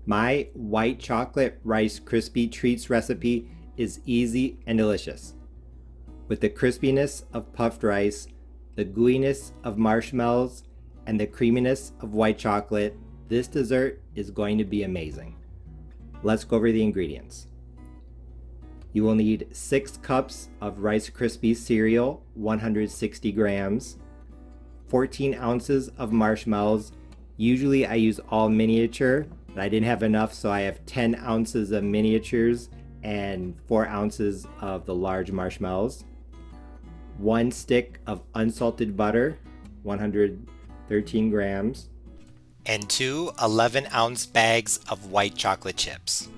My white chocolate Rice Krispie treats recipe is easy and delicious. With the crispiness of puffed rice, the gooiness of marshmallows, and the creaminess of white chocolate, this dessert is going to be amazing. Let's go over the ingredients. You will need 6 cups of Rice Krispie cereal, 160 grams, 14 ounces of marshmallows. Usually I use all miniature, but I didn't have enough, so I have 10 ounces of miniatures and 4 ounces of the large marshmallows. 1 stick of unsalted butter, 113 grams. And 2 11-ounce bags of white chocolate chips.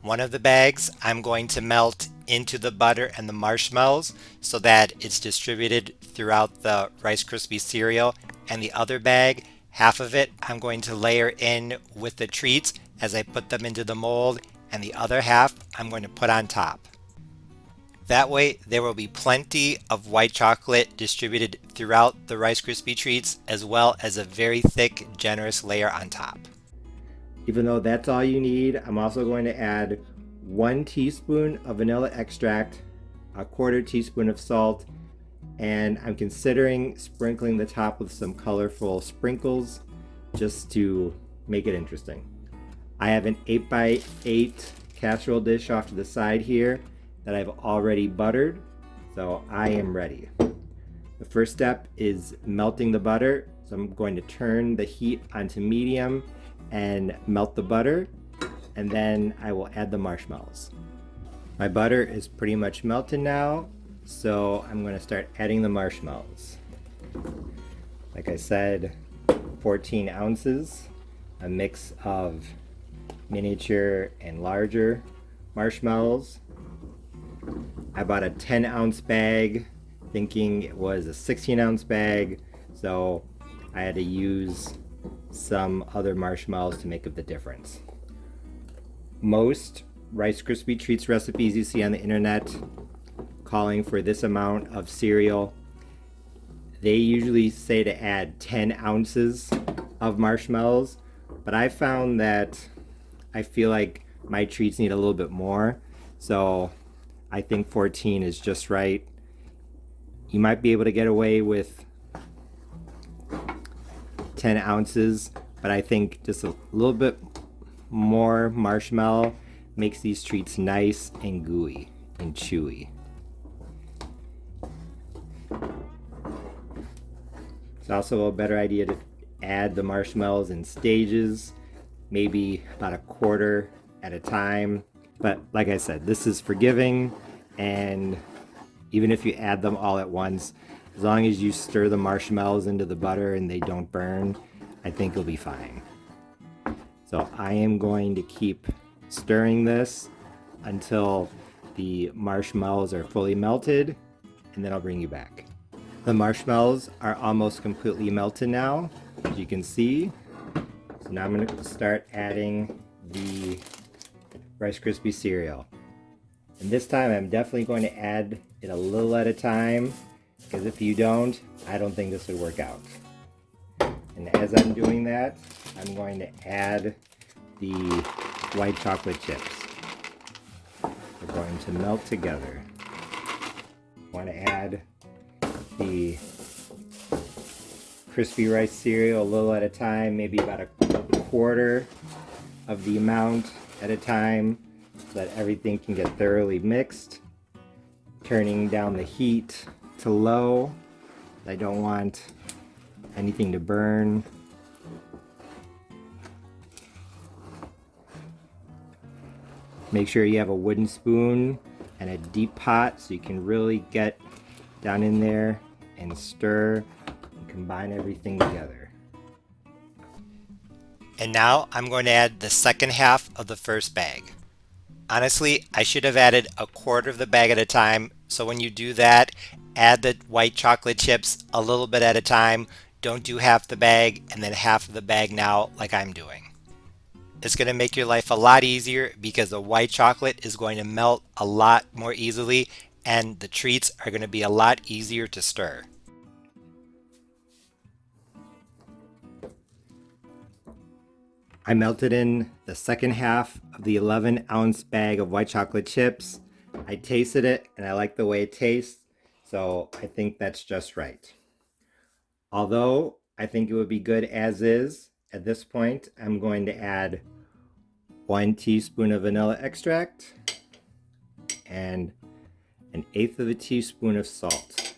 One of the bags I'm going to melt into the butter and the marshmallows so that it's distributed throughout the Rice Krispie cereal, and the other bag, half of it, I'm going to layer in with the treats as I put them into the mold, and the other half I'm going to put on top. That way there will be plenty of white chocolate distributed throughout the Rice Krispie treats, as well as a very thick, generous layer on top. Even though that's all you need, I'm also going to add 1 teaspoon of vanilla extract, a 1/4 teaspoon of salt, and I'm considering sprinkling the top with some colorful sprinkles just to make it interesting. I have an 8x8 casserole dish off to the side here that I've already buttered, so I am ready. The first step is melting the butter, so I'm going to turn the heat onto medium and melt the butter, and then I will add the marshmallows. My butter is pretty much melted now, so I'm going to start adding the marshmallows. Like I said, 14 ounces, a mix of miniature and larger marshmallows. I bought a 10-ounce bag thinking it was a 16-ounce bag, so I had to use some other marshmallows to make up the difference. Most Rice Krispie treats recipes you see on the internet calling for this amount of cereal, they usually say to add 10 ounces of marshmallows, but I found that I feel like my treats need a little bit more, so I think 14 is just right. You might be able to get away with 10 ounces, but I think just a little bit more marshmallow makes these treats nice and gooey and chewy. It's also a better idea to add the marshmallows in stages, maybe about a 1/4 at a time. But like I said, this is forgiving, and even if you add them all at once, as long as you stir the marshmallows into the butter and they don't burn, I think you'll be fine. So I am going to keep stirring this until the marshmallows are fully melted, and then I'll bring you back. The marshmallows are almost completely melted now, as you can see. So now I'm going to start adding the Rice Krispie cereal. And this time I'm definitely going to add it a little at a time, because if you don't, I don't think this would work out. And as I'm doing that, I'm going to add the white chocolate chips. They're going to melt together. I want to add the crispy rice cereal a little at a time, maybe about a 1/4 of the amount at a time, so that everything can get thoroughly mixed. Turning down the heat to low. I don't want anything to burn. Make sure you have a wooden spoon and a deep pot so you can really get down in there and stir and combine everything together. And now I'm going to add the second half of the first bag. Honestly, I should have added a 1/4 of the bag at a time, so when you do that, add the white chocolate chips a little bit at a time. Don't do half the bag and then half of the bag now like I'm doing. It's going to make your life a lot easier because the white chocolate is going to melt a lot more easily, and the treats are going to be a lot easier to stir. I melted in the second half of the 11-ounce bag of white chocolate chips. I tasted it and I like the way it tastes, so I think that's just right. Although I think it would be good as is, at this point I'm going to add 1 teaspoon of vanilla extract and 1/8 of a teaspoon of salt.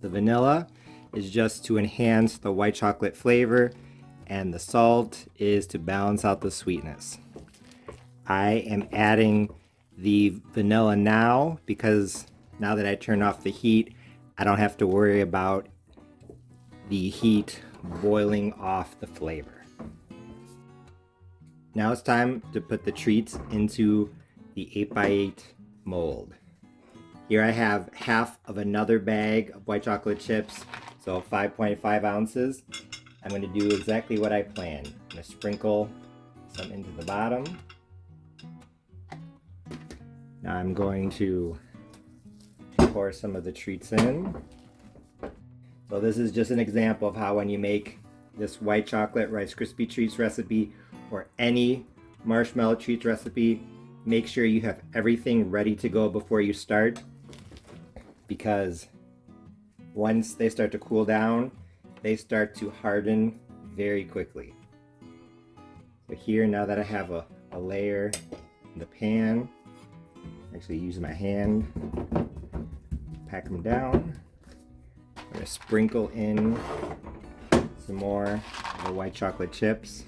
The vanilla is just to enhance the white chocolate flavor, and the salt is to balance out the sweetness. I am adding the vanilla now because now that I turn off the heat, I don't have to worry about the heat boiling off the flavor. Now it's time to put the treats into the 8x8 mold. Here I have half of another bag of white chocolate chips, so 5.5 ounces. I'm going to do exactly what I planned. I'm going to sprinkle some into the bottom. Now I'm going to pour some of the treats in. So this is just an example of how when you make this white chocolate Rice Krispie treats recipe or any marshmallow treats recipe, make sure you have everything ready to go before you start, because once they start to cool down, they start to harden very quickly. So here, now that I have a layer in the pan, actually use my hand, pack them down. I'm going to sprinkle in some more of the white chocolate chips.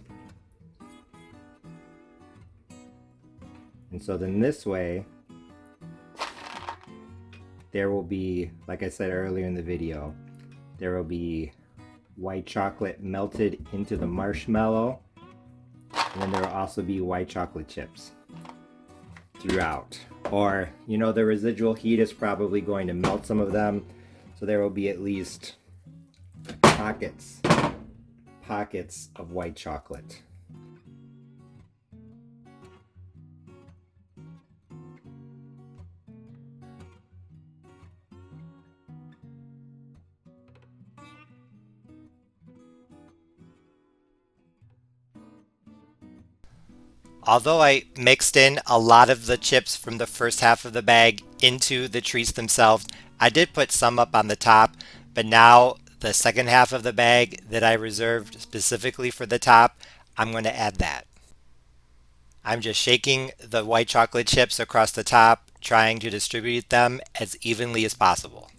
And so then this way, there will be, like I said earlier in the video, there will be white chocolate melted into the marshmallow, and then there will also be white chocolate chips throughout. Or, you know, the residual heat is probably going to melt some of them, so there will be at least pockets of white chocolate. Although I mixed in a lot of the chips from the first half of the bag into the treats themselves, I did put some up on the top, but now the second half of the bag that I reserved specifically for the top, I'm going to add that. I'm just shaking the white chocolate chips across the top, trying to distribute them as evenly as possible.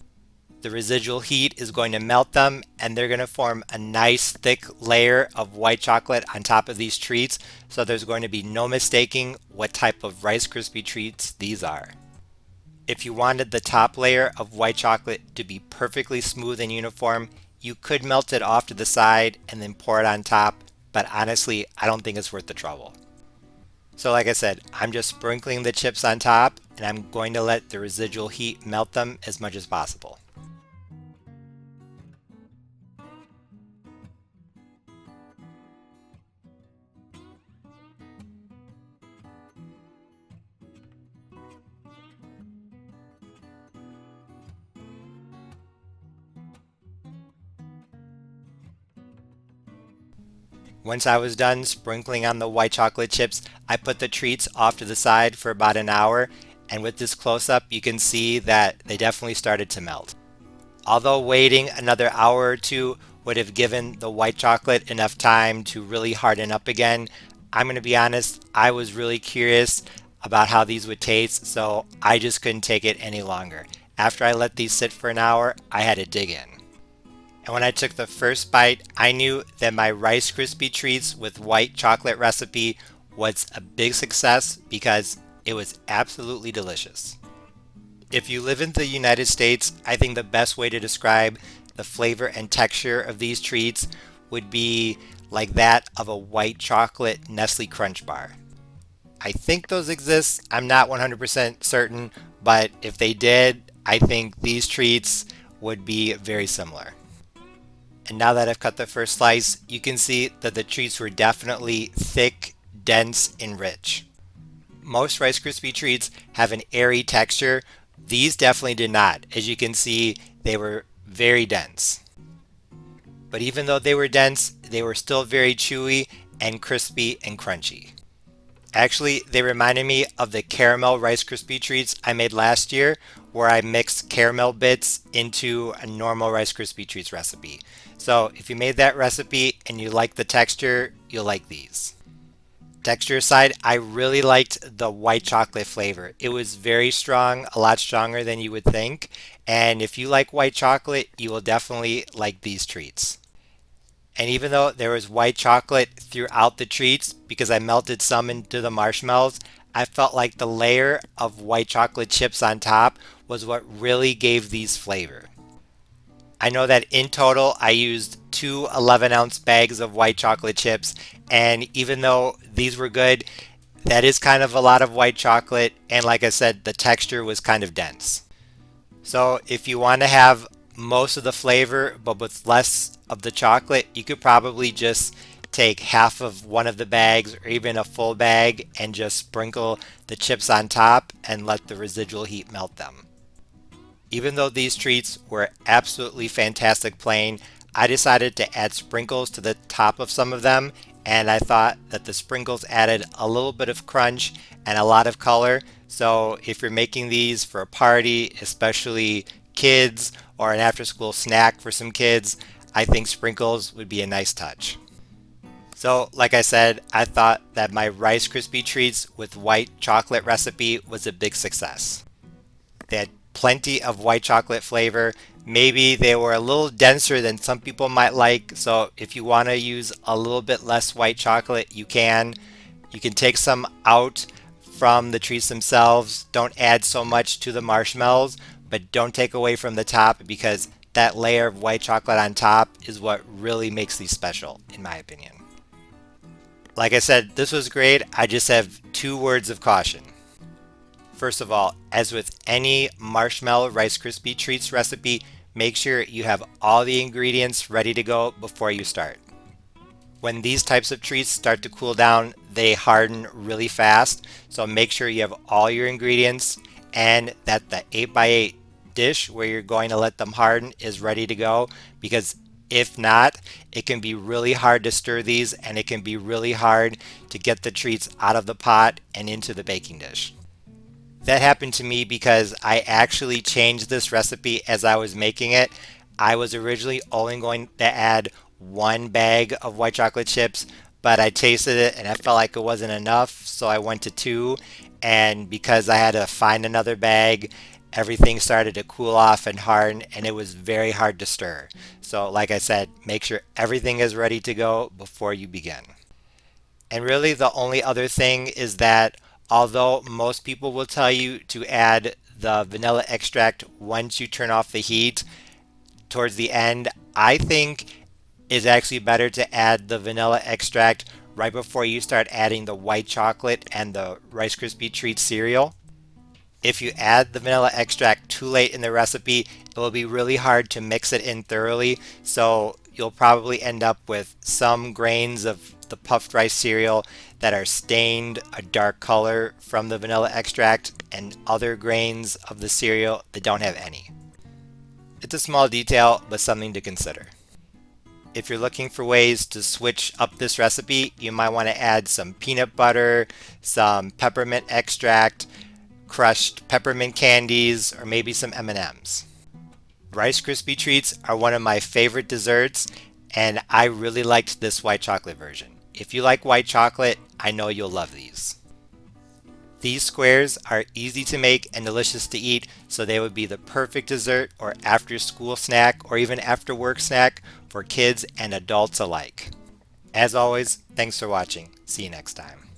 The residual heat is going to melt them, and they're going to form a nice thick layer of white chocolate on top of these treats, so there's going to be no mistaking what type of Rice Krispie treats these are. If you wanted the top layer of white chocolate to be perfectly smooth and uniform, you could melt it off to the side and then pour it on top, but honestly, I don't think it's worth the trouble. So like I said, I'm just sprinkling the chips on top, and I'm going to let the residual heat melt them as much as possible. Once I was done sprinkling on the white chocolate chips, I put the treats off to the side for about an hour, and with this close-up you can see that they definitely started to melt. Although waiting another hour or two would have given the white chocolate enough time to really harden up again, I'm going to be honest, I was really curious about how these would taste, so I just couldn't take it any longer. After I let these sit for an hour, I had to dig in. And when I took the first bite, I knew that my Rice Krispie treats with white chocolate recipe was a big success because it was absolutely delicious. If you live in the United States, I think the best way to describe the flavor and texture of these treats would be like that of a white chocolate Nestle Crunch bar. I think those exist. I'm not 100% certain, but if they did, I think these treats would be very similar. And now that I've cut the first slice, you can see that the treats were definitely thick, dense, and rich. Most Rice Krispie treats have an airy texture. These definitely did not. As you can see, they were very dense. But even though they were dense, they were still very chewy, and crispy and crunchy. Actually, they reminded me of the caramel Rice Krispie treats I made last year, where I mixed caramel bits into a normal Rice Krispie treats recipe. So if you made that recipe and you like the texture, you'll like these. Texture aside, I really liked the white chocolate flavor. It was very strong, a lot stronger than you would think. And if you like white chocolate, you will definitely like these treats. And even though there was white chocolate throughout the treats, because I melted some into the marshmallows, I felt like the layer of white chocolate chips on top was what really gave these flavor. I know that in total I used two 11-ounce bags of white chocolate chips, and even though these were good, that is kind of a lot of white chocolate, and like I said, the texture was kind of dense. So if you want to have most of the flavor but with less of the chocolate, you could probably just take half of one of the bags or even a full bag and just sprinkle the chips on top and let the residual heat melt them. Even though these treats were absolutely fantastic plain, I decided to add sprinkles to the top of some of them, and I thought that the sprinkles added a little bit of crunch and a lot of color. So if you're making these for a party, especially kids, or an after school snack for some kids, I think sprinkles would be a nice touch. So like I said, I thought that my Rice Krispie treats with white chocolate recipe was a big success. They had plenty of white chocolate flavor. Maybe they were a little denser than some people might like, so if you want to use a little bit less white chocolate, you can. You can take some out from the treats themselves. Don't add so much to the marshmallows, but don't take away from the top, because that layer of white chocolate on top is what really makes these special, in my opinion. Like I said, this was great. I just have two words of caution. First of all, as with any marshmallow Rice Krispie treats recipe, make sure you have all the ingredients ready to go before you start. When these types of treats start to cool down, they harden really fast, so make sure you have all your ingredients and that the 8x8 dish where you're going to let them harden is ready to go, because if not, it can be really hard to stir these and it can be really hard to get the treats out of the pot and into the baking dish. That happened to me because I actually changed this recipe as I was making it. I was originally only going to add one bag of white chocolate chips, but I tasted it and I felt like it wasn't enough, so I went to two. And because I had to find another bag, everything started to cool off and harden, and it was very hard to stir. So like I said, make sure everything is ready to go before you begin. And really the only other thing is that although most people will tell you to add the vanilla extract once you turn off the heat towards the end, I think it's actually better to add the vanilla extract right before you start adding the white chocolate and the Rice Krispie treat cereal. If you add the vanilla extract too late in the recipe, it will be really hard to mix it in thoroughly, so you'll probably end up with some grains of the puffed rice cereal that are stained a dark color from the vanilla extract, and other grains of the cereal that don't have any. It's a small detail, but something to consider. If you're looking for ways to switch up this recipe, you might want to add some peanut butter, some peppermint extract, crushed peppermint candies, or maybe some M&Ms. Rice Krispie treats are one of my favorite desserts, and I really liked this white chocolate version. If you like white chocolate, I know you'll love these. These squares are easy to make and delicious to eat, so they would be the perfect dessert or after school snack or even after work snack for kids and adults alike. As always, thanks for watching. See you next time.